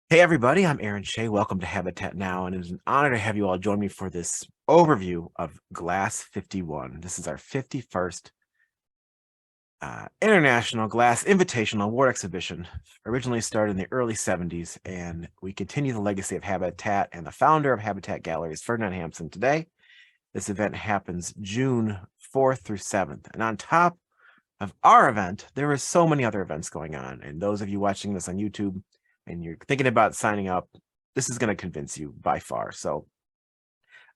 Hey everybody, I'm Aaron Shea. Welcome to Habitat Now, and it is an honor to have you all join me for this overview of Glass 51. This is our 51st International Glass Invitational Award Exhibition, originally started in the early 70s, and we continue the legacy of Habitat and the founder of Habitat Galleries, Ferdinand Hampson, today. This event happens June 4th through 7th, and on top of our event, there are so many other events going on, and those of you watching this on YouTube and you're thinking about signing up, this is going to convince you by far. So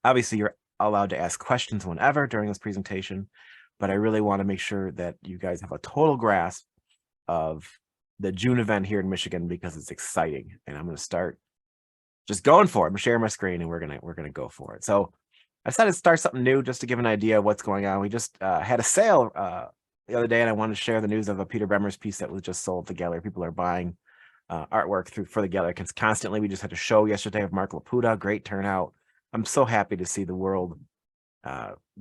obviously you're allowed to ask questions whenever during this presentation, but I really want to make sure that you guys have a total grasp of the June event here in Michigan because it's exciting. And I'm going to start just going for it. I'm sharing my screen and we're going to go for it. So I decided to start something new just to give an idea of what's going on. We just had a sale the other day, and I wanted to share the news of a Peter Bremer's piece that was just sold at the gallery. People are buying artwork for the gallery constantly. We just had a show yesterday of Mark Laputa, great turnout. I'm so happy to see the world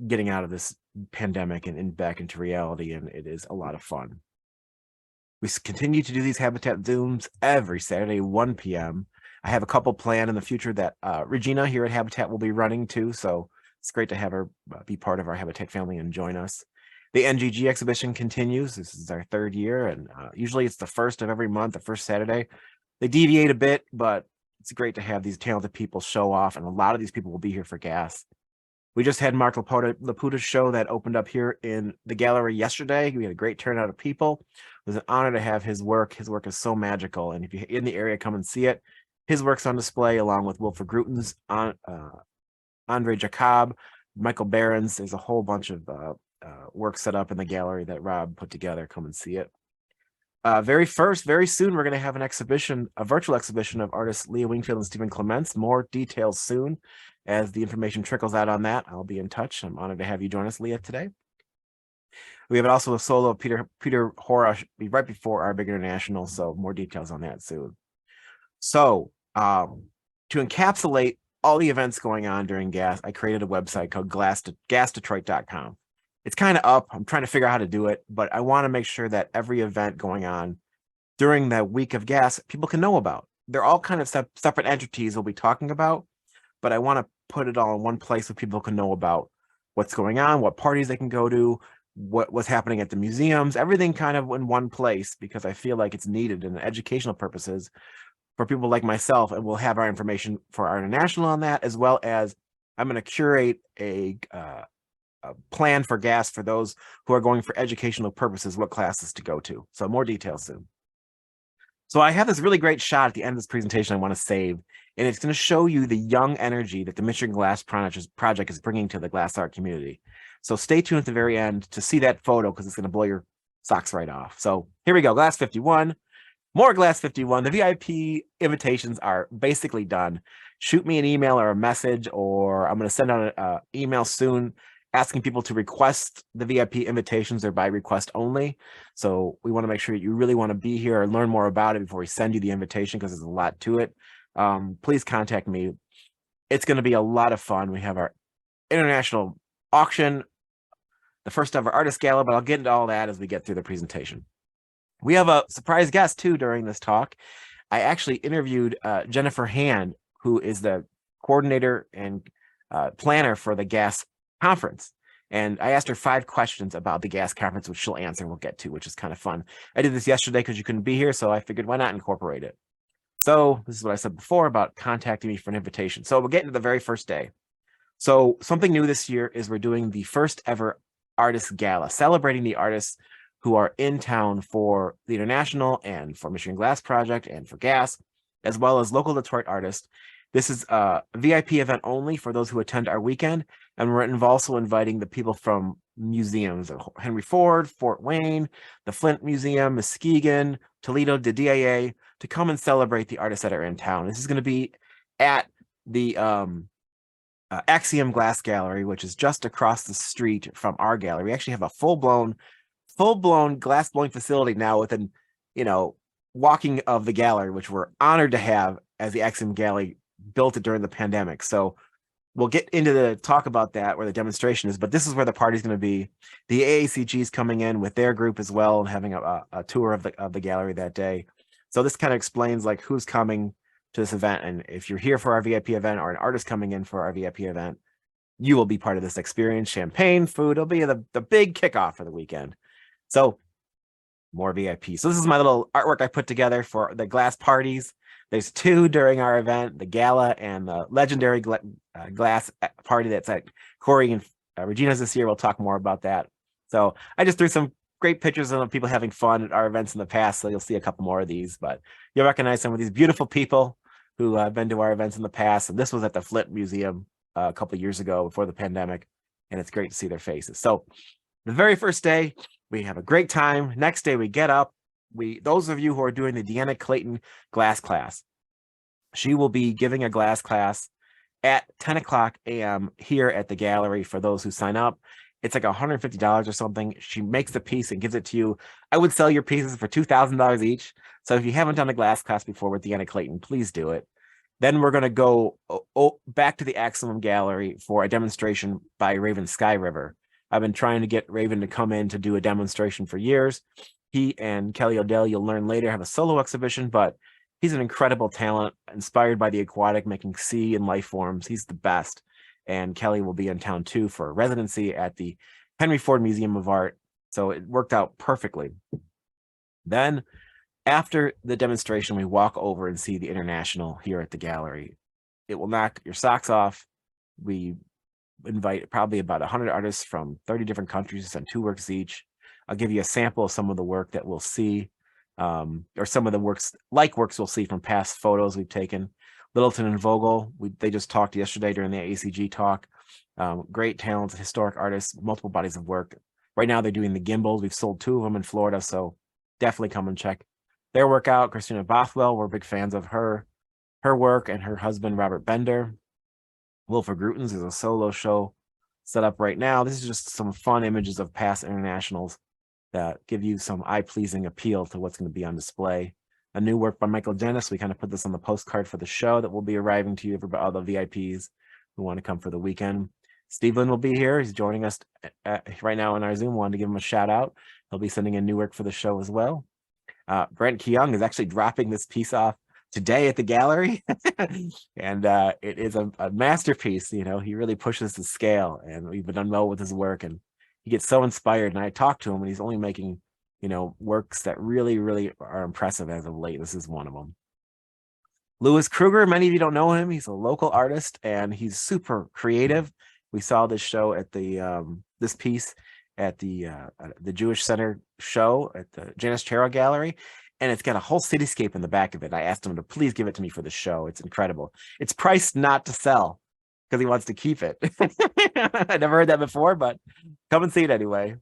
getting out of this pandemic and back into reality, and it is a lot of fun. We continue to do these Habitat-Zooms every Saturday, 1 p.m. I have a couple planned in the future that Regina here at Habitat will be running too, so it's great to have her be part of our Habitat family and join us. The NGG exhibition continues. This is our third year, and usually it's the first of every month, the first Saturday. They deviate a bit, but it's great to have these talented people show off, and a lot of these people will be here for gas. We just had Mark Laputa's show that opened up here in the gallery yesterday. We had a great turnout of people. It was an honor to have his work. His work is so magical, and if you're in the area, come and see it. His work's on display along with Wilfred Gruten's, Andre Jacob, Michael Behrens. There's a whole bunch of work set up in the gallery that Rob put together. Come and see it. Very soon, we're going to have an exhibition, a virtual exhibition of artists Leah Wingfield and Stephen Clements. More details soon as the information trickles out on that. I'll be in touch. I'm honored to have you join us, Leah, today. We have also a solo of Peter Hora right before our big international, so more details on that soon. So to encapsulate all the events going on during GAS, I created a website called gasdetroit.com. It's kind of up. I'm trying to figure out how to do it, but I want to make sure that every event going on during that week of GAS, people can know about. They're all kind of separate entities we'll be talking about, but I want to put it all in one place so people can know about what's going on, what parties they can go to, what's happening at the museums, everything kind of in one place, because I feel like it's needed in educational purposes for people like myself, and we'll have our information for our international on that, as well as I'm going to curate a plan for GAS for those who are going for educational purposes, what classes to go to. So more details soon. So I have this really great shot at the end of this presentation I want to save, and it's going to show you the young energy that the Michigan Glass Project is bringing to the glass art community. So stay tuned at the very end to see that photo because it's going to blow your socks right off. So here we go, Glass 51. More Glass 51. The VIP invitations are basically done. Shoot me an email or a message, or I'm going to send out an email soon asking people to request the VIP invitations. They're by request only. So we want to make sure you really want to be here and learn more about it before we send you the invitation, because there's a lot to it. Please contact me. It's going to be a lot of fun. We have our international auction, the first ever artist gala, but I'll get into all that as we get through the presentation. We have a surprise guest too during this talk. I actually interviewed Jennifer Hand, who is the coordinator and planner for the GAS conference. And I asked her 5 questions about the GAS conference, which she'll answer, we'll get to, which is kind of fun. I did this yesterday because you couldn't be here, so I figured why not incorporate it. So this is what I said before about contacting me for an invitation. So we'll get into the very first day. So something new this year is we're doing the first ever artist gala, celebrating the artists who are in town for the International and for Michigan Glass Project and for GAS, as well as local Detroit artists. This is a VIP event only for those who attend our weekend, and we're also inviting the people from museums, Henry Ford, Fort Wayne, the Flint Museum, Muskegon, Toledo, the DIA, to come and celebrate the artists that are in town. This is going to be at the Axiom Glass Gallery, which is just across the street from our gallery. We actually have a full-blown glass blowing facility now within, walking of the gallery, which we're honored to have, as the Axiom Gallery built it during the pandemic. So we'll get into the talk about that, where the demonstration is, but this is where the party's going to be. The AACG is coming in with their group as well and having a tour of the gallery that day. So this kind of explains like who's coming, to this event. And if you're here for our VIP event or an artist coming in for our VIP event, you will be part of this experience. Champagne, food, it'll be the big kickoff for the weekend. So more VIP. So this is my little artwork I put together for the glass parties. There's 2 during our event, the Gala and the legendary glass party that's at Corey and Regina's this year. We'll talk more about that. So I just threw some great pictures of people having fun at our events in the past. So you'll see a couple more of these, but you'll recognize some of these beautiful people who have been to our events in the past. And this was at the Flint Museum a couple of years ago before the pandemic. And it's great to see their faces. So the very first day, we have a great time. Next day, we get up. Those of you who are doing the Deanna Clayton glass class, she will be giving a glass class at 10 o'clock a.m. here at the gallery for those who sign up. It's like $150 or something. She makes the piece and gives it to you. I would sell your pieces for $2,000 each. So if you haven't done a glass class before with Deanna Clayton, please do it. Then we're going to go back to the Axelum Gallery for a demonstration by Raven Skyriver. I've been trying to get Raven to come in to do a demonstration for years. He and Kelly Odell, you'll learn later, have a solo exhibition, but he's an incredible talent, inspired by the aquatic, making sea and life forms. He's the best. And Kelly will be in town too for a residency at the Henry Ford Museum of Art. So it worked out perfectly. Then after the demonstration, we walk over and see the International here at the gallery. It will knock your socks off. We invite probably about 100 artists from 30 different countries and 2 works each. I'll give you a sample of some of the work that we'll see, or some of the works we'll see from past photos we've taken. Littleton and Vogel, they just talked yesterday during the ACG talk. Great talents, historic artists, multiple bodies of work. Right now they're doing the gimbals. We've sold 2 of them in Florida, so definitely come and check their work out. Christina Bothwell, we're big fans of her work, and her husband, Robert Bender. Wilford Grutens is a solo show set up right now. This is just some fun images of past internationals that give you some eye-pleasing appeal to what's going to be on display. A new work by Michael Dennis. We kind of put this on the postcard for the show that will be arriving to you for all the VIPs who want to come for the weekend. Stephen will be here. He's joining us right now in our Zoom. Wanted to give him a shout out. He'll be sending in new work for the show as well. Brent Keyoung is actually dropping this piece off today at the gallery. And it is a masterpiece. You know, he really pushes the scale, and we've done well with his work, and he gets so inspired. And I talked to him, and he's only making, you know, works that really, really are impressive as of late. This is one of them. Louis Kruger, many of you don't know him. He's a local artist, and he's super creative. We saw this show at the this piece at the Jewish Center show at the Janice Chero Gallery, and it's got a whole cityscape in the back of it. I asked him to please give it to me for the show. It's incredible. It's priced not to sell because he wants to keep it. I never heard that before, but come and see it anyway.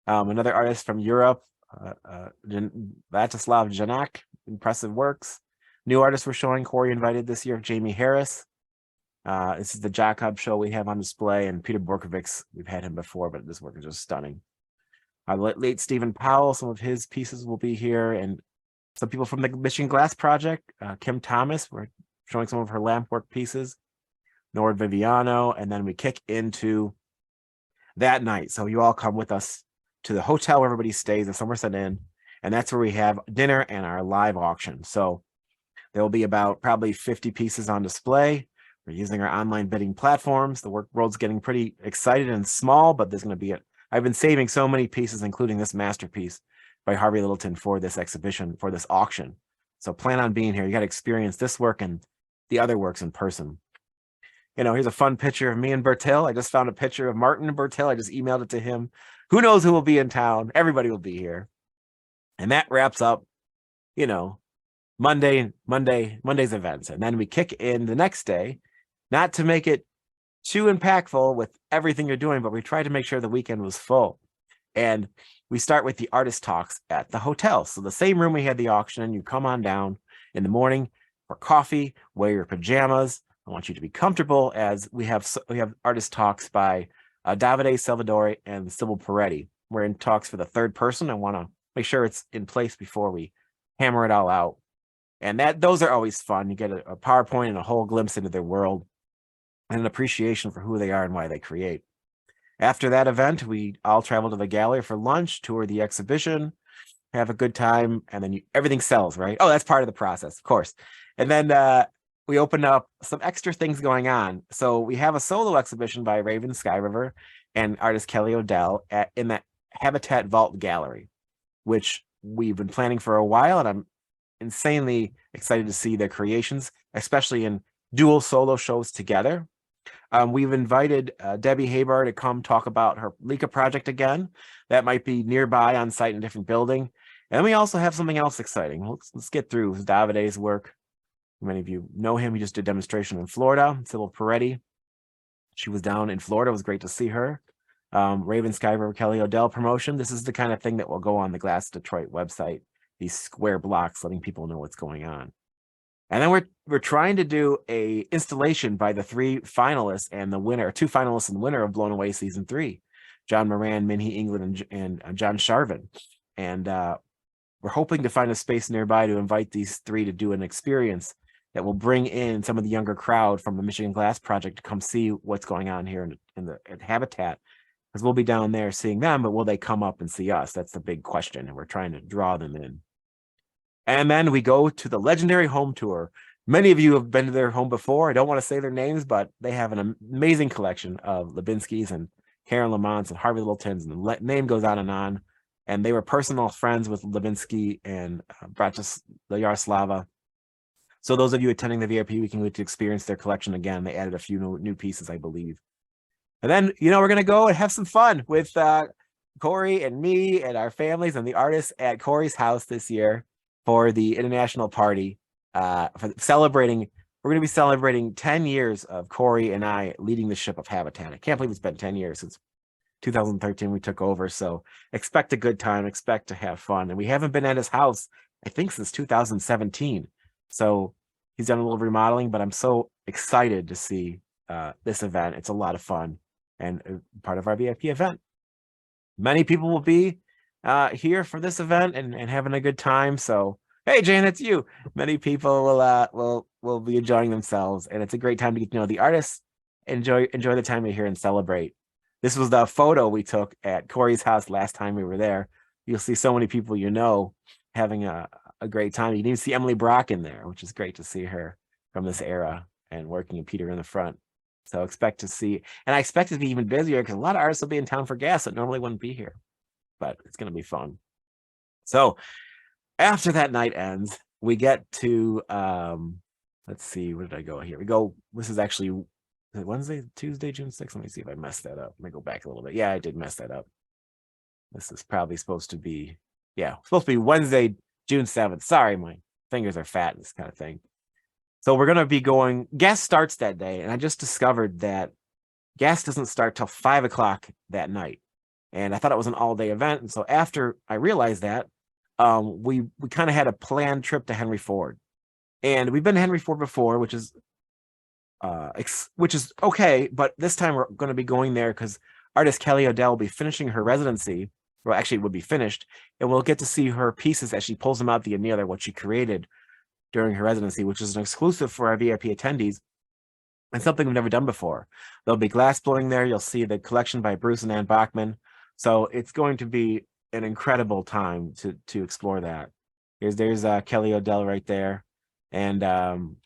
Another artist from Europe, Vladislav Janak, impressive works. New artists we're showing, Corey invited this year, Jamie Harris. This is the Jacob show we have on display, and Peter Borkovics, we've had him before, but this work is just stunning. Late Stephen Powell, some of his pieces will be here, and some people from the Michigan Glass Project. Kim Thomas, we're showing some of her lamp work pieces. Nord Viviano, and then we kick into that night. So you all come with us to the hotel where everybody stays at Somerset Inn, and that's where we have dinner and our live auction. So there will be about probably 50 pieces on display. We're using our online bidding platforms. The work world's getting pretty excited and small, but there's going to be I've been saving so many pieces, including this masterpiece by Harvey Littleton for this exhibition, for this auction. So plan on being here. You got to experience this work and the other works in person. You know, here's a fun picture of me and Bertil. I just found a picture of Martin and Bertil. I just emailed it to him. Who knows who will be in town? Everybody will be here. And that wraps up, you know, Monday's events. And then we kick in the next day, not to make it too impactful with everything you're doing, but we tried to make sure the weekend was full. And we start with the artist talks at the hotel. So the same room we had the auction in, you come on down in the morning for coffee, wear your pajamas. I want you to be comfortable as we have artist talks by Davide, Salvadore, and Sibylle Peretti. We're in talks for the third person. I want to make sure it's in place before we hammer it all out. And those are always fun. You get a PowerPoint and a whole glimpse into their world and an appreciation for who they are and why they create. After that event, we all travel to the gallery for lunch, tour the exhibition, have a good time, and then everything sells, right? Oh, that's part of the process, of course. And then we opened up some extra things going on. So we have a solo exhibition by Raven Skyriver and artist Kelly Odell in the Habatat Vault Gallery, which we've been planning for a while, and I'm insanely excited to see their creations, especially in dual solo shows together. We've invited Debbie Haber to come talk about her Leica project again. That might be nearby on site in a different building. And we also have something else exciting. Let's get through Davide's work. Many of you know him. He just did a demonstration in Florida. Sibylle Peretti. She was down in Florida. It was great to see her. Raven Skyriver, Kelly Odell promotion. This is the kind of thing that will go on the Glass Detroit website, these square blocks, letting people know what's going on. And then we're trying to do a installation by the 3 finalists and the winner, 2 finalists and the winner of Blown Away Season 3, John Moran, Minhee England, and John Sharvin. And we're hoping to find a space nearby to invite these 3 to do an experience that will bring in some of the younger crowd from the Michigan Glass Project to come see what's going on here at Habatat, because we'll be down there seeing them, but will they come up and see us? That's the big question, and we're trying to draw them in. And then we go to the legendary home tour. Many of you have been to their home before. I don't want to say their names, but they have an amazing collection of Lubinskis and Karen Lamonts and Harvey Littletons, and the name goes on. And they were personal friends with Lubinsky and Yaroslava. So those of you attending the VIP, we can get to experience their collection again. They added a few new pieces, I believe. And then, we're going to go and have some fun with Corey and me and our families and the artists at Corey's house this year for the international party. For celebrating, we're going to be celebrating 10 years of Corey and I leading the ship of Habatat. I can't believe it's been 10 years since 2013 we took over. So expect a good time, expect to have fun. And we haven't been at his house, I think, since 2017. So he's done a little remodeling, but I'm so excited to see this event. It's a lot of fun and part of our VIP event. Many people will be here for this event and having a good time. So, hey, Jane, it's you. Many people will be enjoying themselves, and it's a great time to get to know the artists, enjoy the time you're here and celebrate. This was the photo we took at Corey's house last time we were there. You'll see so many people having a great time. You can even see Emily Brock in there, which is great to see her from this era and working with Peter in the front. So expect to see, and I expect it to be even busier because a lot of artists will be in town for gas that normally wouldn't be here, but it's going to be fun. So after that night ends, we get to, let's see, where did I go here? This is actually Wednesday, Tuesday, June 6th. Let me see if I messed that up. Let me go back a little bit. Yeah, I did mess that up. This is probably supposed to be Wednesday, June 7th. Sorry, my fingers are fat and this kind of thing. So we're going to be going, gas starts that day. And I just discovered that gas doesn't start till 5 o'clock that night. And I thought it was an all day event. And so after I realized that, we kind of had a planned trip to Henry Ford. And we've been to Henry Ford before, which is okay. But this time we're going to be going there because artist Kelly Odell will be finishing her residency. Well, actually, it would be finished, and we'll get to see her pieces as she pulls them out the annealer, what she created during her residency, which is an exclusive for our VIP attendees and something we've never done before. There'll be glass blowing there. You'll see the collection by Bruce and Ann Bachman. So it's going to be an incredible time to explore that. There's Kelly Odell right there. And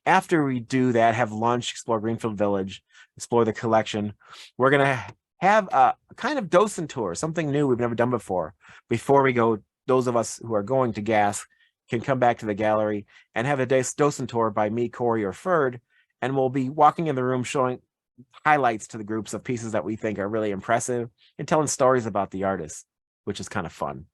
after we do that, have lunch, explore Greenfield Village, explore the collection, we're going to have a kind of docent tour, something new we've never done before. Before we go, those of us who are going to gas can come back to the gallery and have a docent tour by me, Corey, or Ferd, and we'll be walking in the room showing highlights to the groups of pieces that we think are really impressive and telling stories about the artists, which is kind of fun.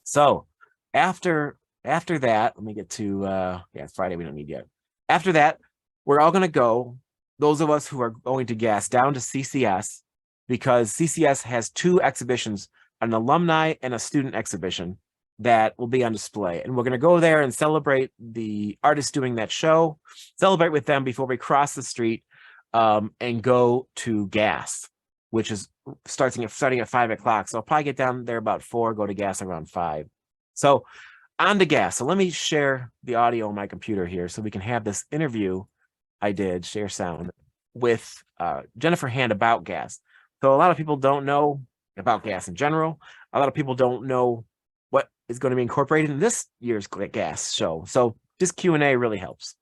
So after that, let me get to, it's Friday, we don't need yet. After that, we're all going to go, those of us who are going to gas, down to CCS, because CCS has 2 exhibitions, an alumni and a student exhibition that will be on display. And we're going to go there and celebrate the artists doing that show, celebrate with them before we cross the street and go to gas, which is starting at 5 o'clock. So I'll probably get down there about 4, go to gas around 5. So on to gas. So let me share the audio on my computer here so we can have this interview I did, share sound, with Jennifer Hand about gas. So a lot of people don't know about gas in general. A lot of people don't know what is going to be incorporated in this year's gas show. So just Q&A really helps.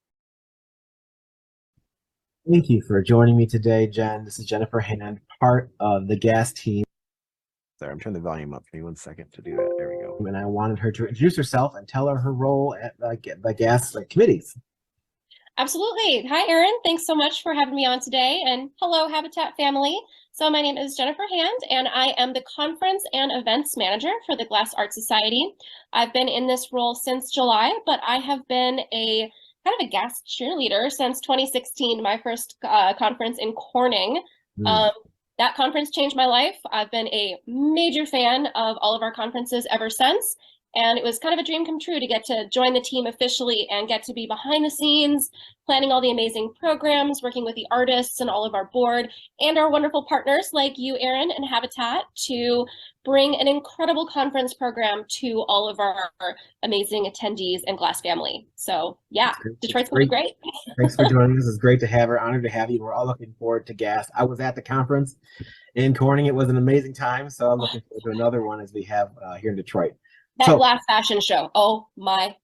Thank you for joining me today, Jen. This is Jennifer Hand, part of the GAS team. Sorry, I'm turning the volume up. Give me 1 second to do that. There we go. And I wanted her to introduce herself and tell her role at the GAS committees. Absolutely. Hi, Erin. Thanks so much for having me on today. And hello, Habitat family. So my name is Jennifer Hand, and I am the Conference and Events Manager for the Glass Art Society. I've been in this role since July, but I have been a kind of a GAS cheerleader since 2016, my first conference in Corning. That conference changed my life. I've been a major fan of all of our conferences ever since. And it was kind of a dream come true to get to join the team officially and get to be behind the scenes, planning all the amazing programs, working with the artists and all of our board and our wonderful partners like you, Erin, and Habitat to bring an incredible conference program to all of our amazing attendees and Glass family. So yeah, Detroit's gonna be great. Thanks for joining us. It's great to have her. Honored to have you. We're all looking forward to GAS. I was at the conference in Corning. It was an amazing time. So I'm looking forward to another one as we have here in Detroit. That glass fashion show. Oh my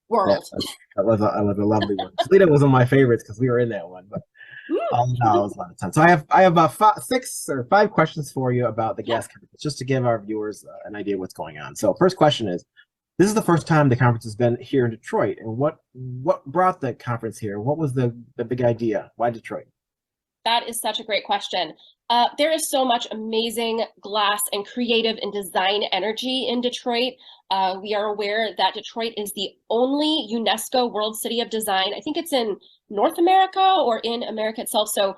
world. That was a lovely one. Toledo was one of my favorites because we were in that one, but no, it was a lot of time. So I have about 6 or 5 questions for you about the GAS conference, just to give our viewers an idea of what's going on. So first question is, this is the first time the conference has been here in Detroit, and what brought the conference here? What was the big idea? Why Detroit? That is such a great question. There is so much amazing glass and creative and design energy in Detroit. We are aware that Detroit is the only UNESCO World City of Design. I think it's in North America or in America itself. So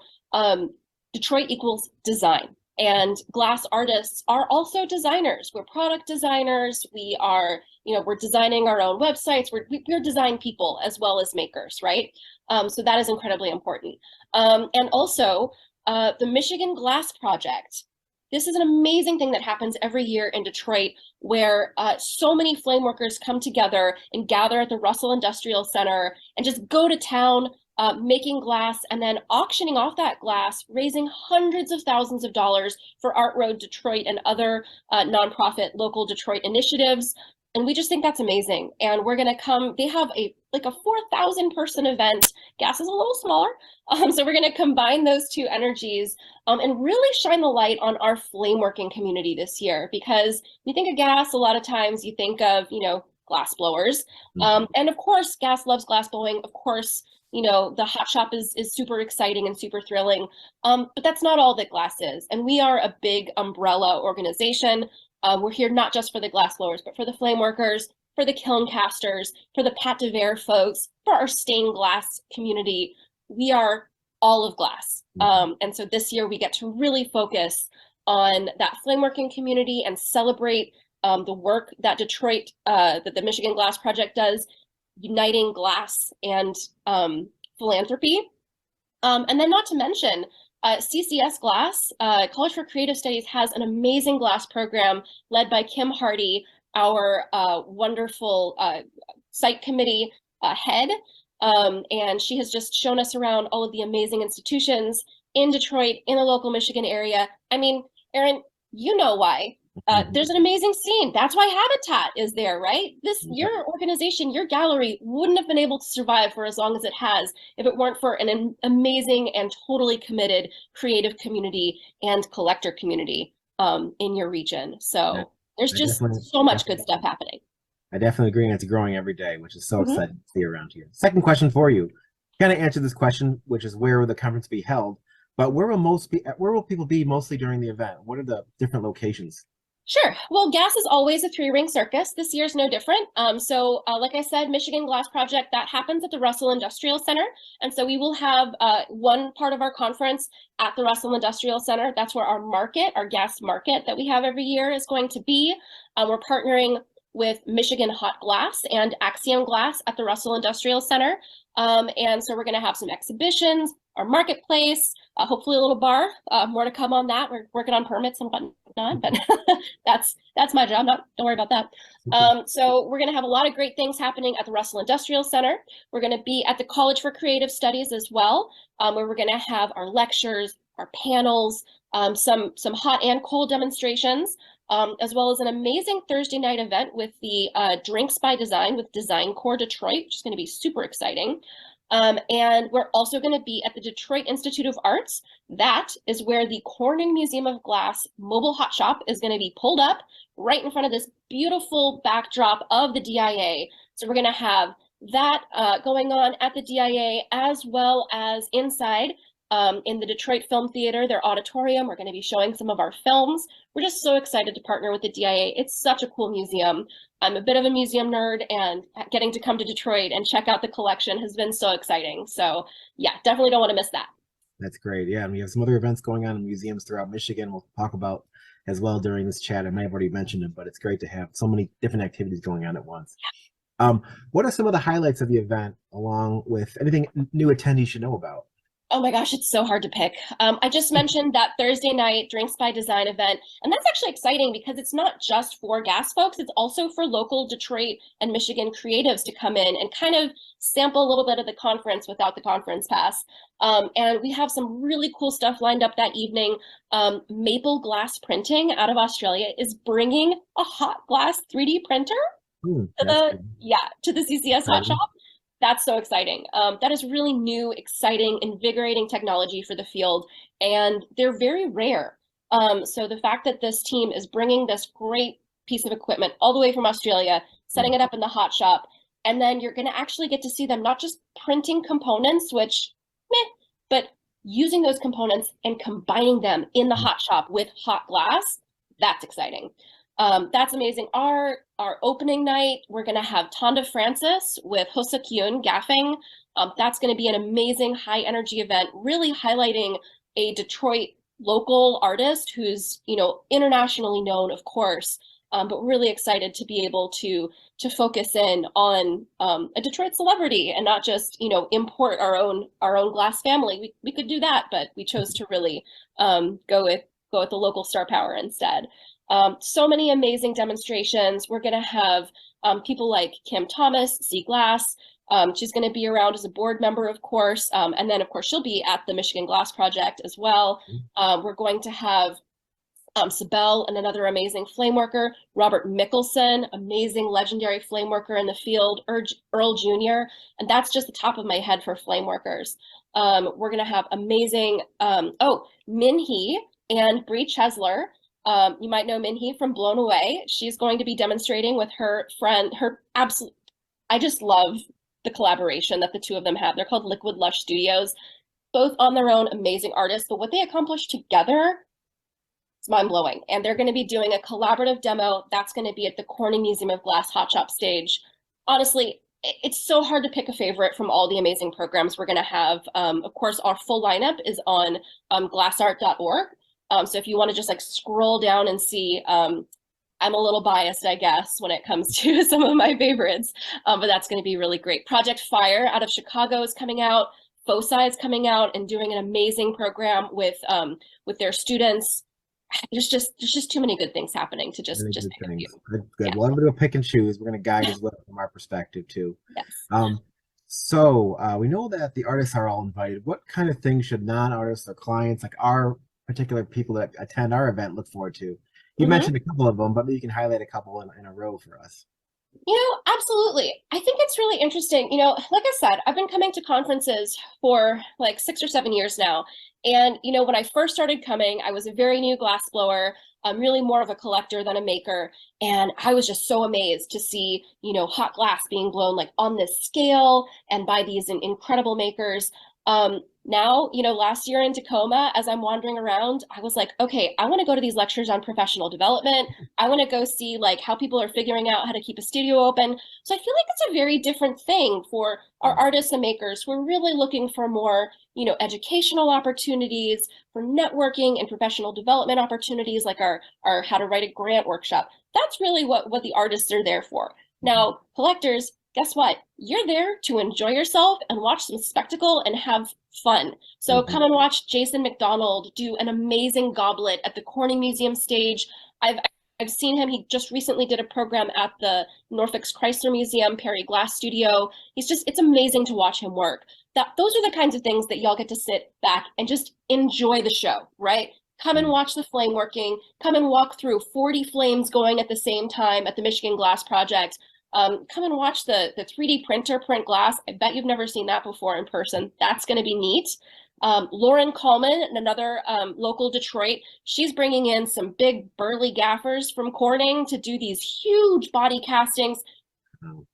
Detroit equals design. And glass artists are also designers. We're product designers. We are, we're designing our own websites. We're design people as well as makers, right? So that is incredibly important. And also the Michigan Glass Project. This is an amazing thing that happens every year in Detroit where so many flame workers come together and gather at the Russell Industrial Center and just go to town making glass and then auctioning off that glass, raising hundreds of thousands of dollars for Art Road Detroit and other nonprofit local Detroit initiatives. And we just think that's amazing. And we're going to come, they have a 4,000 person event. GAS is a little smaller. So we're going to combine those two energies and really shine the light on our flame working community this year. Because when you think of GAS, a lot of times you think of, glass blowers. And of course, GAS loves glass blowing. Of course, the hot shop is super exciting and super thrilling. But that's not all that GLAS is. And we are a big umbrella organization. We're here not just for the glass blowers, but for the flame workers, for the kiln casters, for the Pat de Verre folks, for our stained glass community. We are all of glass. And so this year we get to really focus on that flame working community and celebrate the work that Detroit, that the Michigan Glass Project does, uniting glass and philanthropy. And then not to mention, CCS Glass, College for Creative Studies, has an amazing glass program led by Kim Hardy, our wonderful site committee head. And she has just shown us around all of the amazing institutions in Detroit, in the local Michigan area. I mean, Erin, you know why. There's an amazing scene. That's why Habitat is there, right? Your organization, your gallery wouldn't have been able to survive for as long as it has if it weren't for an amazing and totally committed creative community and collector community in your region. So there's just so much good stuff happening. I definitely agree, and it's growing every day, which is so exciting to see around here. Second question for you. Kind of answer this question, which is where will the conference be held? But where will people be mostly during the event? What are the different locations? Sure. Well, GAS is always a 3-ring circus. This year's no different. So like I said, Michigan Glass Project, that happens at the Russell Industrial Center. And so we will have one part of our conference at the Russell Industrial Center. That's where our market, our GAS market that we have every year is going to be. We're partnering with Michigan Hot Glass and Axiom Glass at the Russell Industrial Center. And so we're going to have some exhibitions, our marketplace, hopefully a little bar. More to come on that. We're working on permits and whatnot, but that's my job. Don't worry about that. So we're going to have a lot of great things happening at the Russell Industrial Center. We're going to be at the College for Creative Studies as well, where we're going to have our lectures, our panels, some hot and cold demonstrations, as well as an amazing Thursday night event with the Drinks by Design with Design Core Detroit, which is going to be super exciting. And we're also going to be at the Detroit Institute of Arts. That is where the Corning Museum of Glass mobile hot shop is going to be pulled up right in front of this beautiful backdrop of the DIA. So we're going to have that going on at the DIA, as well as inside in the Detroit Film Theater, their auditorium. We're going to be showing some of our films. We're just so excited to partner with the DIA. It's such a cool museum. I'm a bit of a museum nerd, and getting to come to Detroit and check out the collection has been so exciting. So yeah, definitely don't want to miss that. That's great. Yeah, and we have some other events going on in museums throughout Michigan. We'll talk about as well during this chat. I may have already mentioned it, but it's great to have so many different activities going on at once. What are some of the highlights of the event, along with anything new attendees should know about? Oh my gosh, it's so hard to pick. I just mentioned that Thursday night Drinks by Design event, and that's actually exciting because it's not just for gas folks, it's also for local Detroit and Michigan creatives to come in and kind of sample a little bit of the conference without the conference pass. And we have some really cool stuff lined up that evening. Maple Glass Printing out of Australia is bringing a hot glass 3D printer to the CCS hot shop. That's so exciting. That is really new, exciting, invigorating technology for the field, and they're very rare. So the fact that this team is bringing this great piece of equipment all the way from Australia, setting it up in the hot shop, and then you're going to actually get to see them not just printing components, which, but using those components and combining them in the hot shop with hot glass. That's exciting. That's amazing. Our opening night, we're going to have Tonda Francis with Husa Kyun gaffing. That's going to be an amazing high energy event, really highlighting a Detroit local artist who's, internationally known, of course, but really excited to be able to focus in on a Detroit celebrity and not just, import our own glass family. We could do that, but we chose to really go with the local star power instead. So many amazing demonstrations. We're going to have people like Kim Thomas, C Glass. She's going to be around as a board member, of course. And then, of course, she'll be at the Michigan Glass Project as well. We're going to have Sibylle and another amazing flame worker, Robert Mickelson, amazing legendary flame worker in the field, Earl Jr. And that's just the top of my head for flame workers. We're going to have amazing, Min Hee and Bree Chesler. You might know Minhee from Blown Away. She's going to be demonstrating with her friend, I just love the collaboration that the two of them have. They're called Liquid Lush Studios, both on their own amazing artists, but what they accomplished together is mind-blowing. And they're going to be doing a collaborative demo that's going to be at the Corning Museum of Glass Hot Shop stage. Honestly, it's so hard to pick a favorite from all the amazing programs we're going to have. Of course, our full lineup is on glassart.org. So if you want to just scroll down and see, I'm a little biased, I guess, when it comes to some of my favorites, but that's going to be really great. Project Fire out of Chicago is coming out. Foci is coming out and doing an amazing program with their students. There's just too many good things happening to just pick a few. Good. Yeah. Well, I'm going to pick and choose. We're going to guide as well from our perspective too. Yes. So we know that the artists are all invited. What kind of things should non-artists or clients, like our particular people that attend our event, look forward to? You mentioned a couple of them, but maybe you can highlight a couple in a row for us. Absolutely. I think it's really interesting. Like I said, I've been coming to conferences for 6 or 7 years now. And, when I first started coming, I was a very new glass blower. I'm really more of a collector than a maker. And I was just so amazed to see, hot glass being blown on this scale and by these incredible makers. Now, last year in Tacoma, as I'm wandering around, I was like, okay, I want to go to these lectures on professional development. I want to go see how people are figuring out how to keep a studio open. So I feel like it's a very different thing for our artists and makers. We're really looking for more, educational opportunities, for networking and professional development opportunities, like our how to write a grant workshop. That's really what the artists are there for. Now, collectors, guess what? You're there to enjoy yourself and watch some spectacle and have fun. So come and watch Jason McDonald do an amazing goblet at the Corning Museum stage. I've seen him. He just recently did a program at the Norfolk Chrysler Museum, Perry Glass Studio. It's amazing to watch him work. Those are the kinds of things that y'all get to sit back and just enjoy the show, right? Come and watch the flame working. Come and walk through 40 flames going at the same time at the Michigan Glass Project. come and watch the 3D printer print glass. I bet you've never seen that before in person. That's going to be neat. Lauren Coleman, another local Detroit, she's bringing in some big burly gaffers from Corning to do these huge body castings.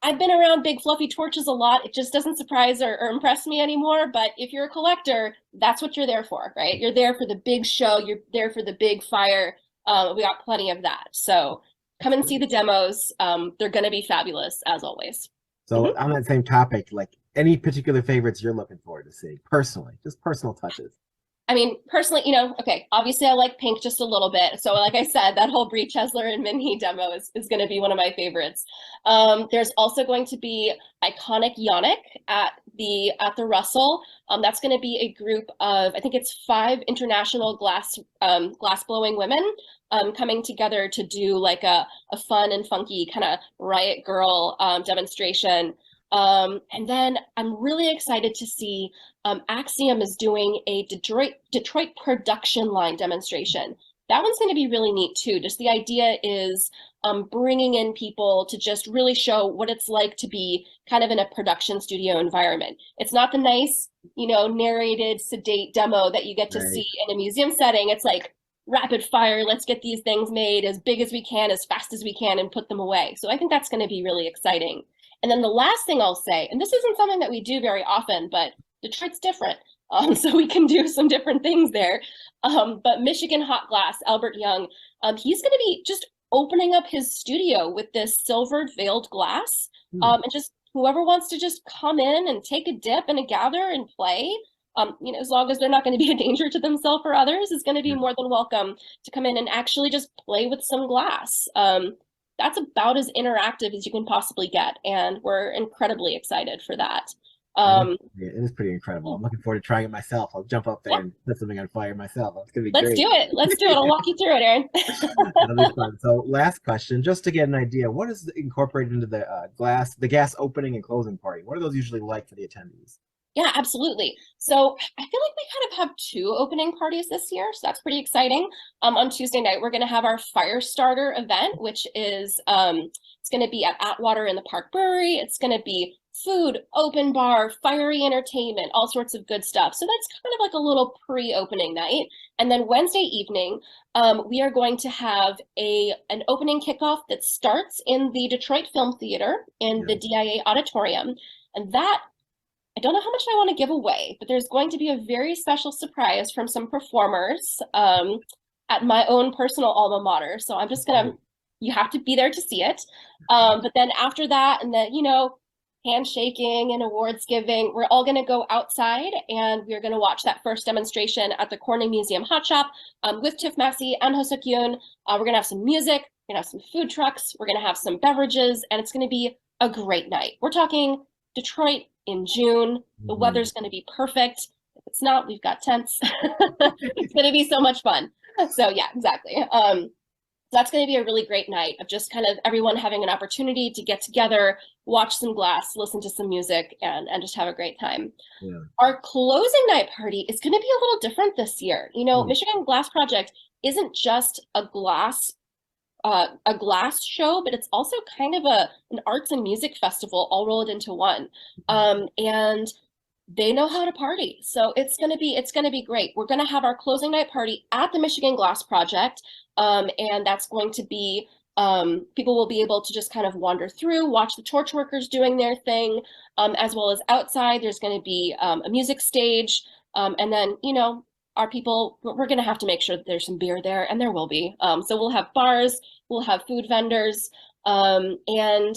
I've been around big fluffy torches a lot. It just doesn't surprise or impress me anymore. But if you're a collector, that's what you're there for, right? You're there for the big show. You're there for the big fire. We got plenty of that. So come and see the demos. They're going to be fabulous, as always. So on that same topic, like any particular favorites you're looking forward to seeing personally, just personal touches? I mean, personally, okay, obviously I like pink just a little bit. So like I said, that whole Brie Chesler and Minhee demo is going to be one of my favorites. There's also going to be Iconic Yannick at the Russell. That's going to be a group of, I think it's 5 international glass blowing women coming together to do like a fun and funky kind of Riot Girl demonstration. And then I'm really excited to see Axiom is doing a Detroit production line demonstration. That one's going to be really neat too. Just the idea is bringing in people to just really show what it's like to be kind of in a production studio environment. It's not the nice, narrated, sedate demo that you get to see in a museum setting. It's like rapid fire, let's get these things made as big as we can, as fast as we can, and put them away. So I think that's going to be really exciting. And then the last thing I'll say, and this isn't something that we do very often, but Detroit's different. So we can do some different things there. But Michigan Hot Glass, Albert Young, he's going to be just opening up his studio with this silvered veiled glass. And just whoever wants to just come in and take a dip and a gather and play, as long as they're not going to be a danger to themselves or others, is going to be more than welcome to come in and actually just play with some glass. That's about as interactive as you can possibly get, and we're incredibly excited for that. It is pretty incredible. I'm looking forward to trying it myself. I'll jump up there and set something on fire myself. It's gonna be great. Let's do it. Let's do it. I'll walk you through it, Aaron. That'll be fun. So last question, just to get an idea, what is incorporated into the gas opening and closing party? What are those usually like for the attendees? Yeah, absolutely. So I feel like we kind of have 2 opening parties this year, so that's pretty exciting. On Tuesday night, we're going to have our fire starter event, which is it's going to be at Atwater in the Park Brewery. It's going to be food, open bar, fiery entertainment, all sorts of good stuff. So that's kind of like a little pre-opening night. And then Wednesday evening, we are going to have an opening kickoff that starts in the Detroit Film Theater in the DIA auditorium, and that, I don't know how much I want to give away, but there's going to be a very special surprise from some performers at my own personal alma mater. So I'm just you have to be there to see it. But then after that, and then, handshaking and awards giving, we're all going to go outside and we're going to watch that first demonstration at the Corning Museum Hot Shop with Tiff Massey and Hosuk Yoon. We're going to have some music, we're going to have some food trucks, we're going to have some beverages, and it's going to be a great night. We're talking Detroit in June. The weather's going to be perfect. If it's not, we've got tents. It's going to be so much fun. So yeah, exactly. That's going to be a really great night of just kind of everyone having an opportunity to get together, watch some glass, listen to some music, and just have a great time. Yeah. Our closing night party is going to be a little different this year. Michigan Glass Project isn't just a glass show, but it's also kind of an arts and music festival all rolled into one. And they know how to party. So it's gonna be great. We're gonna have our closing night party at the Michigan Glass Project. And that's going to be, people will be able to just kind of wander through, watch the torch workers doing their thing, as well as outside, there's gonna be a music stage. And then, our people, we're going to have to make sure that there's some beer there, and there will be. So we'll have bars, we'll have food vendors, and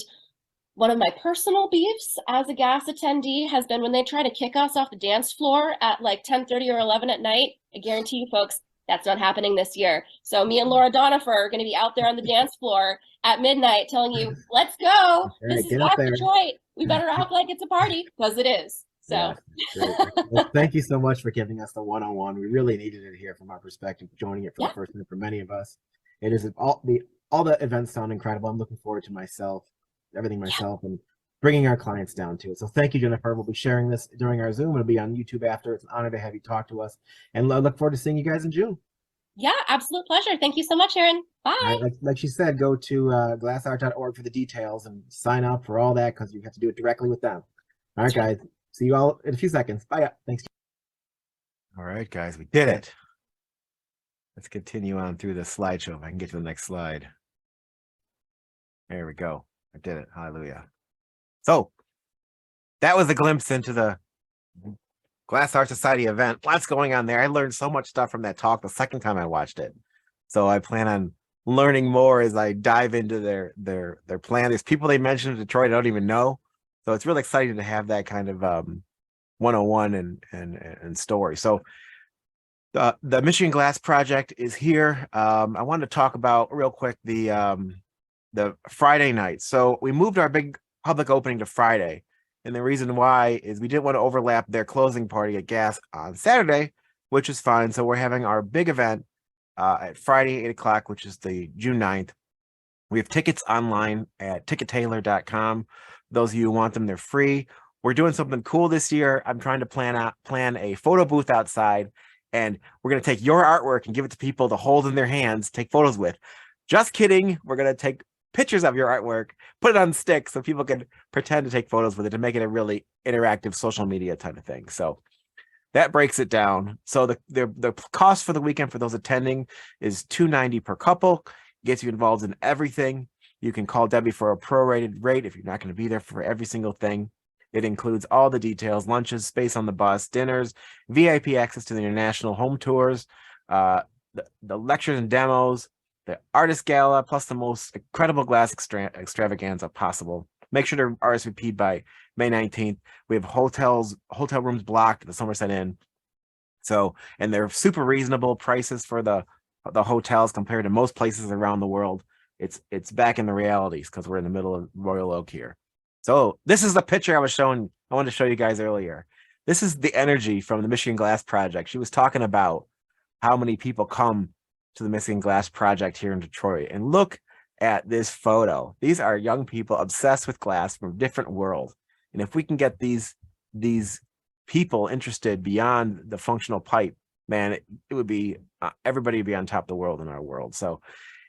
one of my personal beefs as a GAS attendee has been when they try to kick us off the dance floor at like 10:30 or 11 at night. I guarantee you folks, that's not happening this year. So me and Laura Donifer are going to be out there on the dance floor at midnight telling you, let's go. This is Glass Detroit. We better act like it's a party, because it is. So well, thank you so much for giving us the one-on-one. We really needed it here from our perspective, joining it for the first time for many of us. It is all the events sound incredible. I'm looking forward to everything myself, and bringing our clients down to it. So thank you, Jennifer. We'll be sharing this during our Zoom. It'll be on YouTube after. It's an honor to have you talk to us, and I look forward to seeing you guys in June. Yeah, absolute pleasure. Thank you so much, Erin. All Bye. right, like she said, go to glassart.org for the details and sign up for all that because you have to do it directly with them. All right, That's right. guys. See you all in a few seconds. Bye. Thanks. All right, guys, we did it. Let's continue on through the slideshow. If I can get to the next slide. There we go. I did it. Hallelujah. So that was a glimpse into the Glass Art Society event. Lots going on there. I learned so much stuff from that talk the second time I watched it. So I plan on learning more as I dive into their plan. There's people they mentioned in Detroit I don't even know. So it's really exciting to have that kind of 101 and story. So the Michigan Glass Project is here. I wanted to talk about real quick the Friday night. So we moved our big public opening to Friday. And the reason why is we didn't want to overlap their closing party at Gas on Saturday, which is fine. So we're having our big event at Friday, 8 o'clock, which is the June 9th. We have tickets online at tickettailor.com. Those of you who want them, they're free. We're doing something cool this year. I'm trying to plan a photo booth outside, and we're going to take your artwork and give it to people to hold in their hands, take photos with. Just kidding. We're going to take pictures of your artwork, put it on sticks so people can pretend to take photos with it to make it a really interactive social media type of thing. So that breaks it down. So the cost for the weekend for those attending is $290 per couple. Gets you involved in everything. You can call Debbie for a prorated rate if you're not going to be there for every single thing. It includes all the details: lunches, space on the bus, dinners, VIP access to the international home tours, the lectures and demos, the artist gala, plus the most incredible glass extravaganza possible. Make sure to RSVP by May 19th. We have hotel rooms blocked at the Somerset Inn. So, and they're super reasonable prices for the hotels compared to most places around the world. It's back in the realities because we're in the middle of Royal Oak here. So this is the picture I wanted to show you guys earlier. This is the energy from the Michigan Glass Project. She was talking about how many people come to the Michigan Glass Project here in Detroit. And look at this photo. These are young people obsessed with glass from a different world. And if we can get these people interested beyond the functional pipe, man, it would be everybody would be on top of the world in our world. So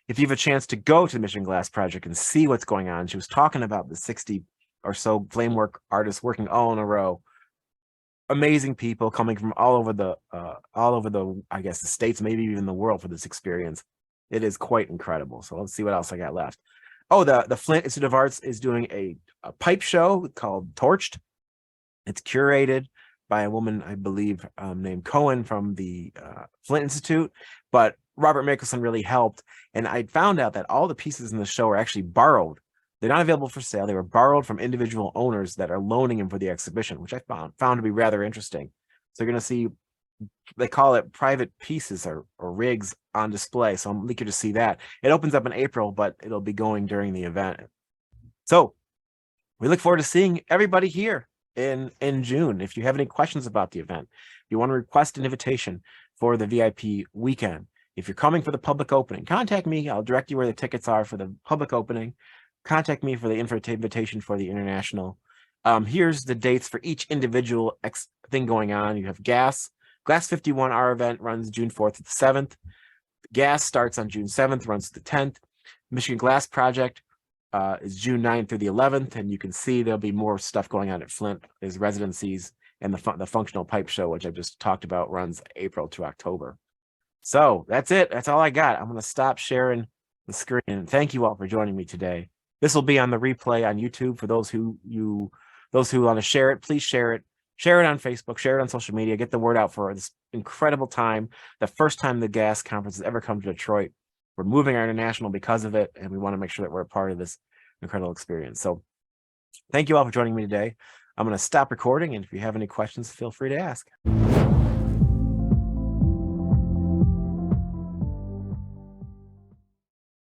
if you have a chance to go to the Michigan Glass Project and see what's going on, she was talking about the 60 or so flamework artists working all in a row. Amazing people coming from all over the I guess the states, maybe even the world for this experience. It is quite incredible. So let's see what else I got left. Oh, the Flint Institute of Arts is doing a pipe show called Torched. It's curated by a woman, I believe, named Cohen from the Flint Institute, but Robert Mickelson really helped. And I found out that all the pieces in the show are actually borrowed. They're not available for sale. They were borrowed from individual owners that are loaning them for the exhibition, which I found to be rather interesting. So you're going to see, they call it private pieces or rigs on display. So I'm eager to see that. It opens up in April, but it'll be going during the event. So we look forward to seeing everybody here in June. If you have any questions about the event, if you want to request an invitation for the VIP weekend, if you're coming for the public opening, contact me. I'll direct you where the tickets are for the public opening. Contact me for the invitation for the international. Here's the dates for each individual thing going on. You have Glass51, our event runs June 4th to the 7th. Gas starts on June 7th, runs to the 10th. Michigan Glass Project is June 9th through the 11th, and you can see there'll be more stuff going on at Flint. There's residencies, and the functional pipe show, which I've just talked about, runs April to October. So that's it. That's all I got. I'm going to stop sharing the screen, and thank you all for joining me today. This will be on the replay on YouTube for those who want to share it. Please share it. Share it on Facebook. Share it on social media. Get the word out for this incredible time. The first time the Gas Conference has ever come to Detroit. We're moving our international because of it, and we want to make sure that we're a part of this incredible experience. So thank you all for joining me today. I'm going to stop recording, and if you have any questions, feel free to ask.